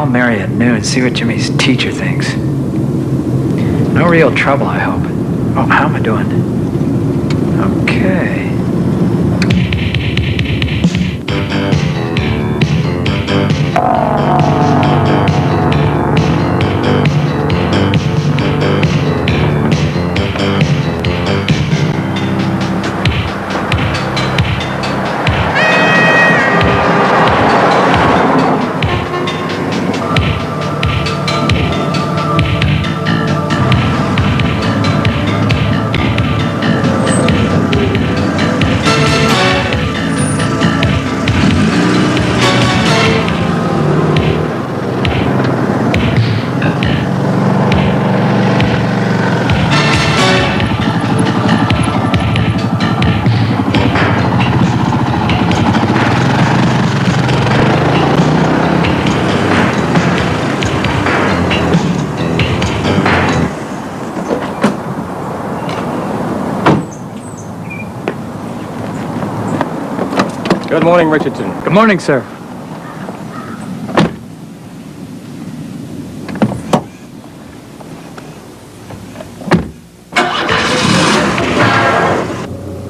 call Mary at noon, see what Jimmy's teacher thinks. No real trouble, I hope. Oh, how am I doing? Okay. Good morning, Richardson. Good morning, sir.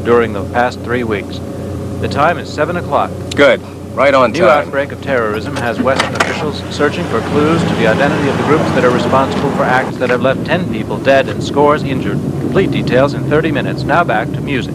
During the past 3 weeks. The time is 7 o'clock. Good. Right on New time. outbreak of terrorism has Western officials searching for clues to the identity of the groups that are responsible for acts that have left 10 people dead and scores injured. Complete details in 30 minutes. Now back to music.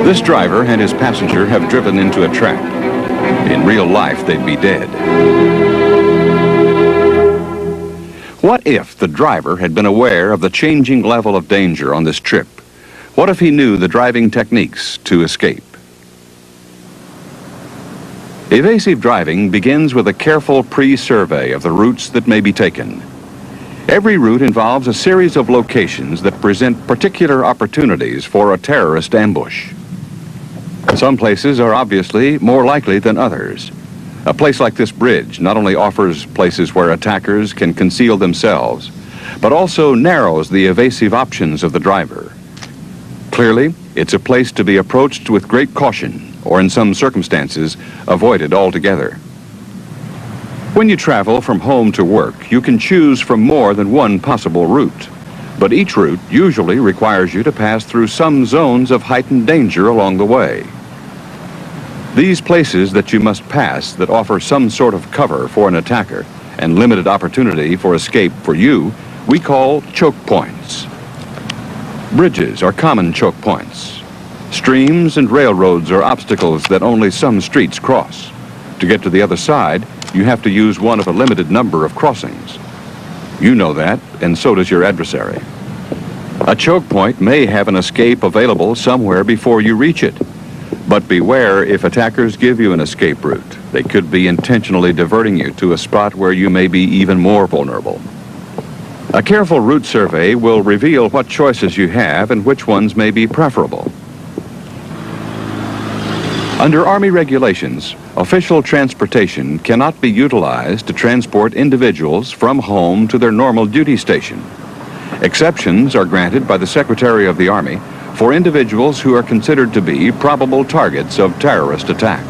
This driver and his passenger have driven into a trap. In real life, they'd be dead. What if the driver had been aware of the changing level of danger on this trip? What if he knew the driving techniques to escape? Evasive driving begins with a careful pre-survey of the routes that may be taken. Every route involves a series of locations that present particular opportunities for a terrorist ambush. Some places are obviously more likely than others. A place like this bridge not only offers places where attackers can conceal themselves, but also narrows the evasive options of the driver. Clearly, it's a place to be approached with great caution, or in some circumstances, avoided altogether. When you travel from home to work, you can choose from more than one possible route. But each route usually requires you to pass through some zones of heightened danger along the way. These places that you must pass that offer some sort of cover for an attacker and limited opportunity for escape for you, we call choke points. Bridges are common choke points. Streams and railroads are obstacles that only some streets cross. To get to the other side, you have to use one of a limited number of crossings. You know that, and so does your adversary. A choke point may have an escape available somewhere before you reach it. But beware if attackers give you an escape route. They could be intentionally diverting you to a spot where you may be even more vulnerable. A careful route survey will reveal what choices you have and which ones may be preferable. Under Army regulations, official transportation cannot be utilized to transport individuals from home to their normal duty station. Exceptions are granted by the Secretary of the Army for individuals who are considered to be probable targets of terrorist attack.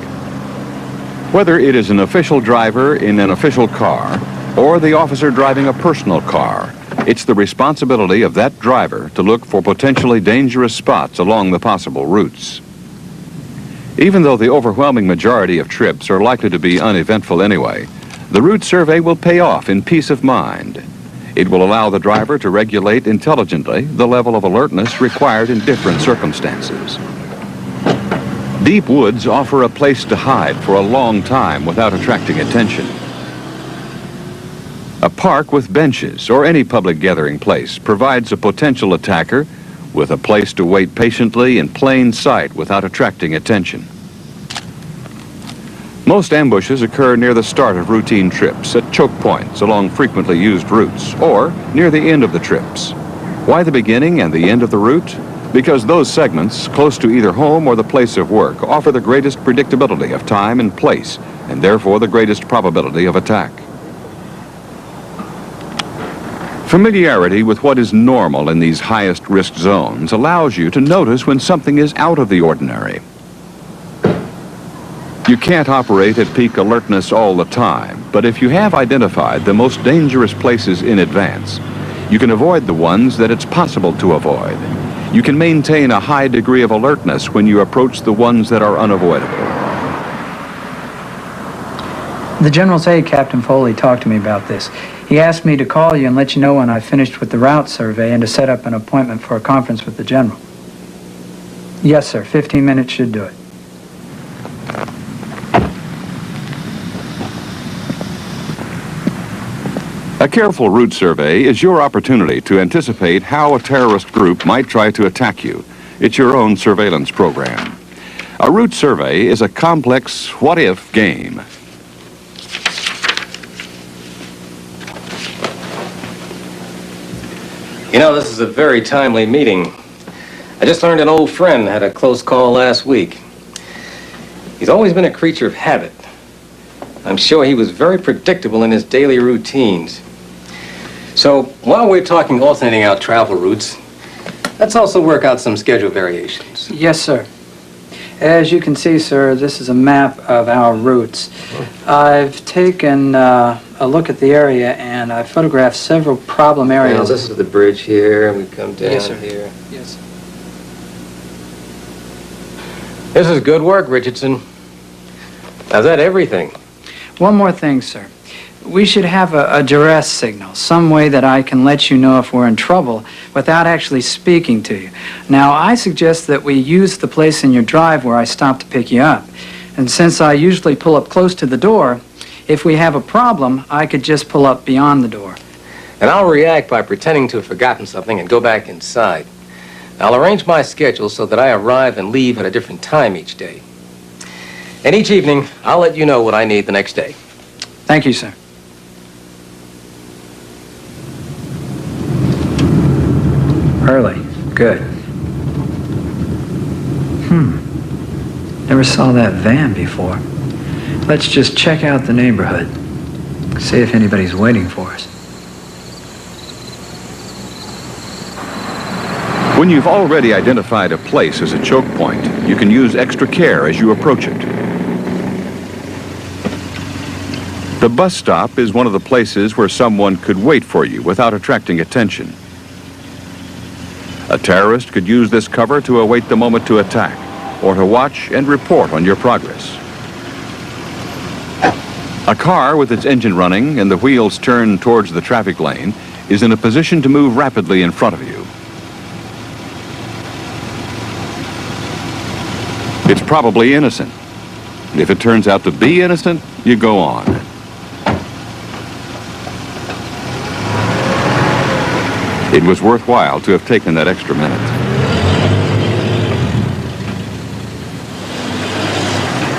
Whether it is an official driver in an official car or the officer driving a personal car, it's the responsibility of that driver to look for potentially dangerous spots along the possible routes. Even though the overwhelming majority of trips are likely to be uneventful anyway, the route survey will pay off in peace of mind. It will allow the driver to regulate intelligently the level of alertness required in different circumstances. Deep woods offer a place to hide for a long time without attracting attention. A park with benches or any public gathering place provides a potential attacker with a place to wait patiently in plain sight without attracting attention. Most ambushes occur near the start of routine trips, at choke points along frequently used routes, or near the end of the trips. Why the beginning and the end of the route? Because those segments, close to either home or the place of work, offer the greatest predictability of time and place, and therefore the greatest probability of attack. Familiarity with what is normal in these highest risk zones allows you to notice when something is out of the ordinary. You can't operate at peak alertness all the time, but if you have identified the most dangerous places in advance, you can avoid the ones that it's possible to avoid. You can maintain a high degree of alertness when you approach the ones that are unavoidable. The General's aide, Captain Foley, talked to me about this. He asked me to call you and let you know when I finished with the route survey and to set up an appointment for a conference with the General. Yes, sir. 15 minutes should do it. A careful route survey is your opportunity to anticipate how a terrorist group might try to attack you. It's your own surveillance program. A route survey is a complex what-if game. You know, this is a very timely meeting. I just learned an old friend had a close call last week. He's always been a creature of habit. I'm sure he was very predictable in his daily routines. So, while we're talking alternating out travel routes, let's also work out some schedule variations. Yes, sir. As you can see, sir, this is a map of our routes. I've taken a look at the area and I've photographed several problem areas. Now, this is the bridge here, and we come down Yes, sir. here. Yes. This is good work, Richardson. Now, is that everything? One more thing, sir. We should have a duress signal, some way that I can let you know if we're in trouble without actually speaking to you. Now, I suggest that we use the place in your drive where I stop to pick you up. And since I usually pull up close to the door, if we have a problem, I could just pull up beyond the door. And I'll react by pretending to have forgotten something and go back inside. I'll arrange my schedule so that I arrive and leave at a different time each day. And each evening, I'll let you know what I need the next day. Thank you, sir. Early. Good. Never saw that van before. Let's just check out the neighborhood. See if anybody's waiting for us. When you've already identified a place as a choke point, you can use extra care as you approach it. The bus stop is one of the places where someone could wait for you without attracting attention. A terrorist could use this cover to await the moment to attack, or to watch and report on your progress. A car with its engine running and the wheels turned towards the traffic lane is in a position to move rapidly in front of you. It's probably innocent. If it turns out to be innocent, you go on. It was worthwhile to have taken that extra minute.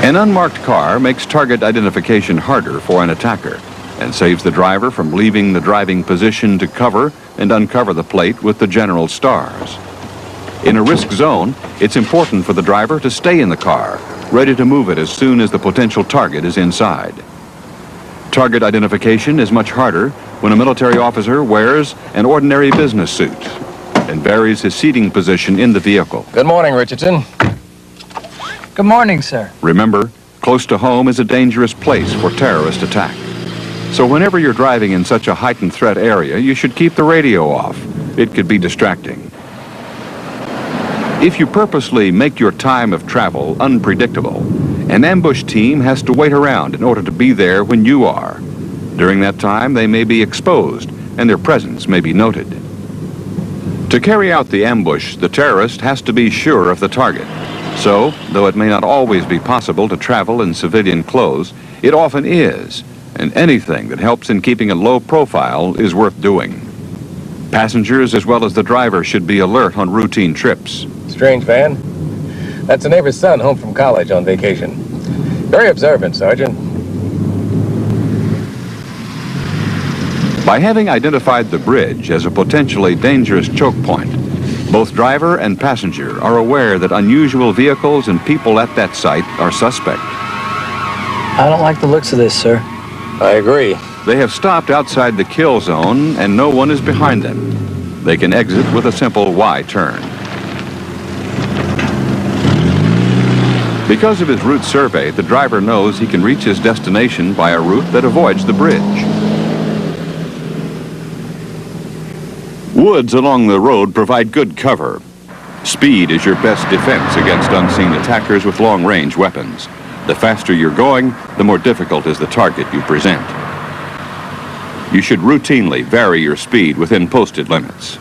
An unmarked car makes target identification harder for an attacker and saves the driver from leaving the driving position to cover and uncover the plate with the general stars. In a risk zone, it's important for the driver to stay in the car, ready to move it as soon as the potential target is inside. Target identification is much harder when a military officer wears an ordinary business suit and varies his seating position in the vehicle. Good morning, Richardson. Good morning, sir. Remember, close to home is a dangerous place for terrorist attack. So whenever you're driving in such a heightened threat area, you should keep the radio off. It could be distracting. If you purposely make your time of travel unpredictable, an ambush team has to wait around in order to be there when you are. During that time, they may be exposed, and their presence may be noted. To carry out the ambush, the terrorist has to be sure of the target. So, though it may not always be possible to travel in civilian clothes, it often is, and anything that helps in keeping a low profile is worth doing. Passengers as well as the driver should be alert on routine trips. Strange van. That's a neighbor's son home from college on vacation. Very observant, Sergeant. By having identified the bridge as a potentially dangerous choke point, both driver and passenger are aware that unusual vehicles and people at that site are suspect. I don't like the looks of this, sir. I agree. They have stopped outside the kill zone and no one is behind them. They can exit with a simple Y turn. Because of his route survey, the driver knows he can reach his destination by a route that avoids the bridge. Woods along the road provide good cover. Speed is your best defense against unseen attackers with long-range weapons. The faster you're going, the more difficult is the target you present. You should routinely vary your speed within posted limits.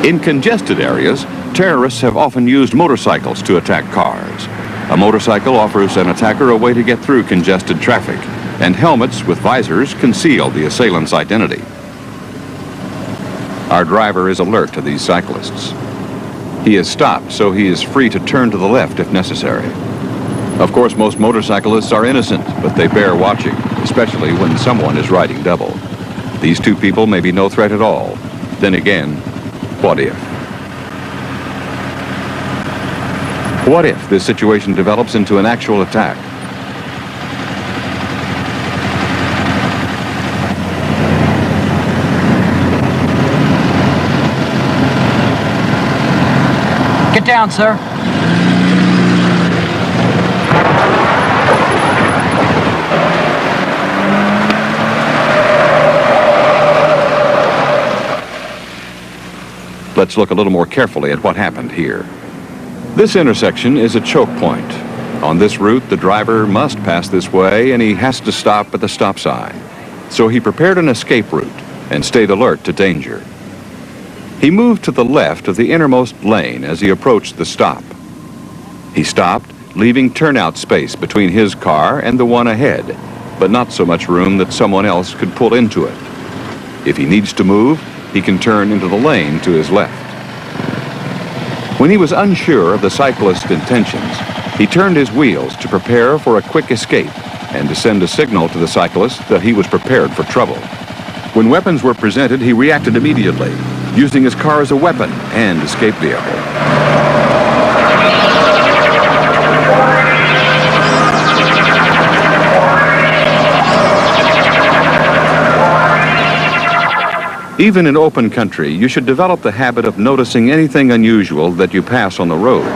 In congested areas, terrorists have often used motorcycles to attack cars. A motorcycle offers an attacker a way to get through congested traffic, and helmets with visors conceal the assailant's identity. Our driver is alert to these cyclists. He is stopped, so he is free to turn to the left if necessary. Of course, most motorcyclists are innocent, but they bear watching, especially when someone is riding double. These two people may be no threat at all. Then again, what if? What if this situation develops into an actual attack? Get down, sir. Let's look a little more carefully at what happened here. This intersection is a choke point. On this route, the driver must pass this way and he has to stop at the stop sign. So he prepared an escape route and stayed alert to danger. He moved to the left of the innermost lane as he approached the stop. He stopped, leaving turnout space between his car and the one ahead, but not so much room that someone else could pull into it. If he needs to move, he can turn into the lane to his left. When he was unsure of the cyclist's intentions, he turned his wheels to prepare for a quick escape and to send a signal to the cyclist that he was prepared for trouble. When weapons were presented, he reacted immediately, using his car as a weapon and escape vehicle. Even in open country, you should develop the habit of noticing anything unusual that you pass on the road.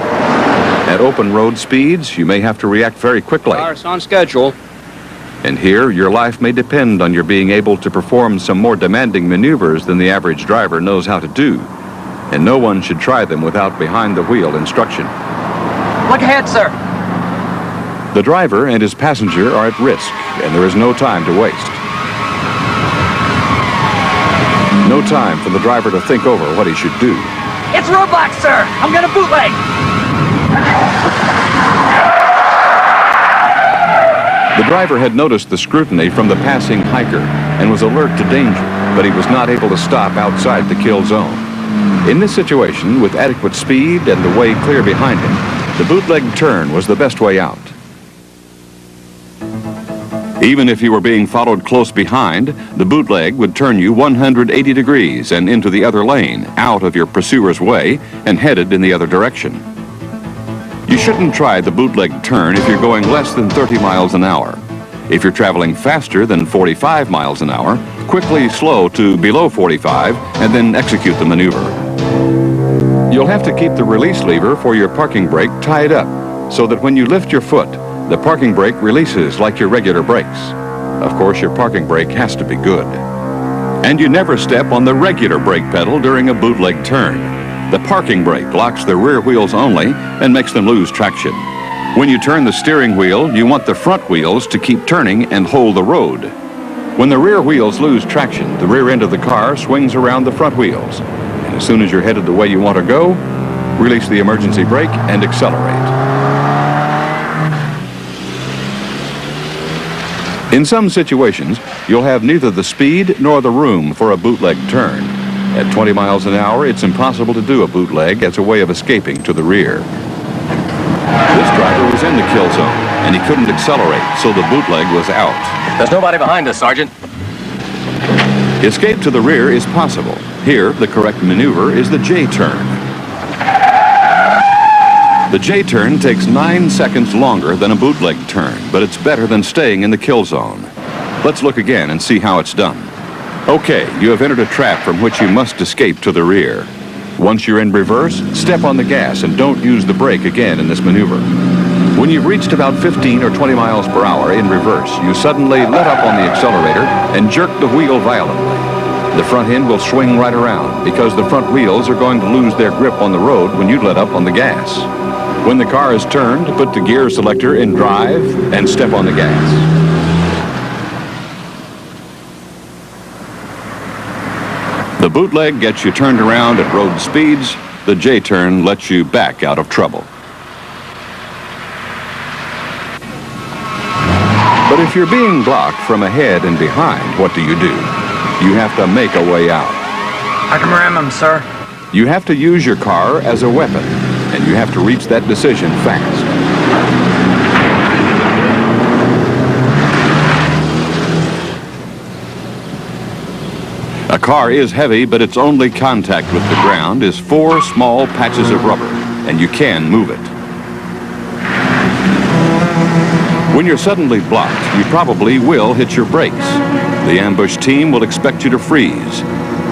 At open road speeds, you may have to react very quickly. Car's on schedule. And here, your life may depend on your being able to perform some more demanding maneuvers than the average driver knows how to do. And no one should try them without behind-the-wheel instruction. Look ahead, sir. The driver and his passenger are at risk, and there is no time to waste. No time for the driver to think over what he should do. It's roadblock, sir. I'm gonna bootleg. The driver had noticed the scrutiny from the passing hiker and was alert to danger, but he was not able to stop outside the kill zone. In this situation, with adequate speed and the way clear behind him, the bootleg turn was the best way out. Even if you were being followed close behind, the bootleg would turn you 180 degrees and into the other lane, out of your pursuer's way, and headed in the other direction. You shouldn't try the bootleg turn if you're going less than 30 miles an hour. If you're traveling faster than 45 miles an hour, quickly slow to below 45 and then execute the maneuver. You'll have to keep the release lever for your parking brake tied up so that when you lift your foot, the parking brake releases like your regular brakes. Of course, your parking brake has to be good. And you never step on the regular brake pedal during a bootleg turn. The parking brake locks the rear wheels only and makes them lose traction. When you turn the steering wheel, you want the front wheels to keep turning and hold the road. When the rear wheels lose traction, the rear end of the car swings around the front wheels. And as soon as you're headed the way you want to go, release the emergency brake and accelerate. In some situations, you'll have neither the speed nor the room for a bootleg turn. At 20 miles an hour, it's impossible to do a bootleg as a way of escaping to the rear. This driver was in the kill zone, and he couldn't accelerate, so the bootleg was out. There's nobody behind us, Sergeant. Escape to the rear is possible. Here, the correct maneuver is the J-turn. The J-turn takes 9 seconds longer than a bootleg turn, but it's better than staying in the kill zone. Let's look again and see how it's done. Okay, you have entered a trap from which you must escape to the rear. Once you're in reverse, step on the gas and don't use the brake again in this maneuver. When you've reached about 15 or 20 miles per hour in reverse, you suddenly let up on the accelerator and jerk the wheel violently. The front end will swing right around because the front wheels are going to lose their grip on the road when you let up on the gas. When the car is turned, put the gear selector in drive and step on the gas. The bootleg gets you turned around at road speeds. The J-turn lets you back out of trouble. But if you're being blocked from ahead and behind, what do? You have to make a way out. I can ram him, sir. You have to use your car as a weapon, and you have to reach that decision fast. A car is heavy, but its only contact with the ground is 4 small patches of rubber, and you can move it. When you're suddenly blocked, you probably will hit your brakes. The ambush team will expect you to freeze.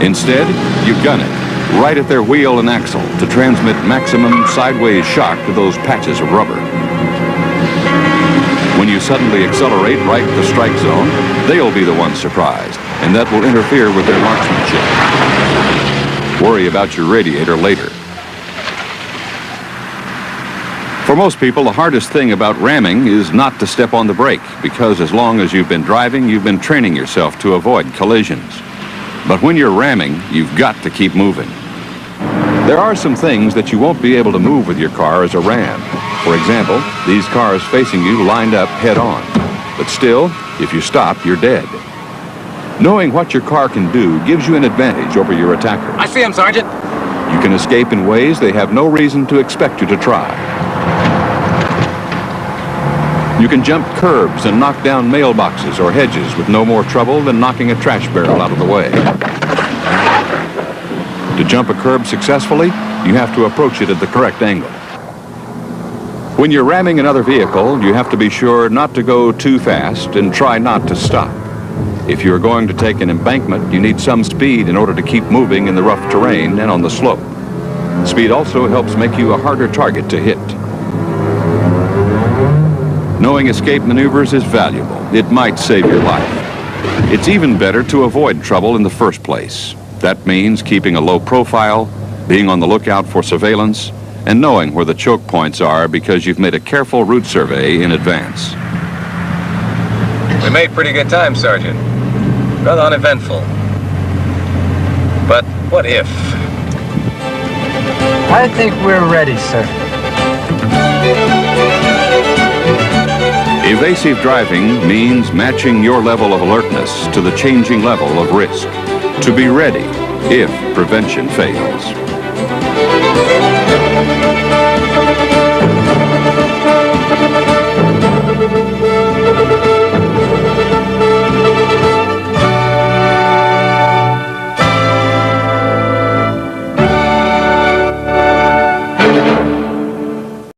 Instead, you gun it right at their wheel and axle to transmit maximum sideways shock to those patches of rubber. When you suddenly accelerate right at the strike zone, they'll be the ones surprised, and that will interfere with their marksmanship. Worry about your radiator later. For most people, the hardest thing about ramming is not to step on the brake, because as long as you've been driving, you've been training yourself to avoid collisions. But when you're ramming, you've got to keep moving. There are some things that you won't be able to move with your car as a ram. For example, these cars facing you lined up head-on. But still, if you stop, you're dead. Knowing what your car can do gives you an advantage over your attacker. I see him, Sergeant. You can escape in ways they have no reason to expect you to try. You can jump curbs and knock down mailboxes or hedges with no more trouble than knocking a trash barrel out of the way. To jump a curb successfully, you have to approach it at the correct angle. When you're ramming another vehicle, you have to be sure not to go too fast and try not to stop. If you're going to take an embankment, you need some speed in order to keep moving in the rough terrain and on the slope. Speed also helps make you a harder target to hit. Knowing escape maneuvers is valuable. It might save your life. It's even better to avoid trouble in the first place. That means keeping a low profile, being on the lookout for surveillance, and knowing where the choke points are because you've made a careful route survey in advance. We made pretty good time, Sergeant. Rather uneventful. But what if? I think we're ready, sir. Evasive driving means matching your level of alertness to the changing level of risk. To be ready if prevention fails.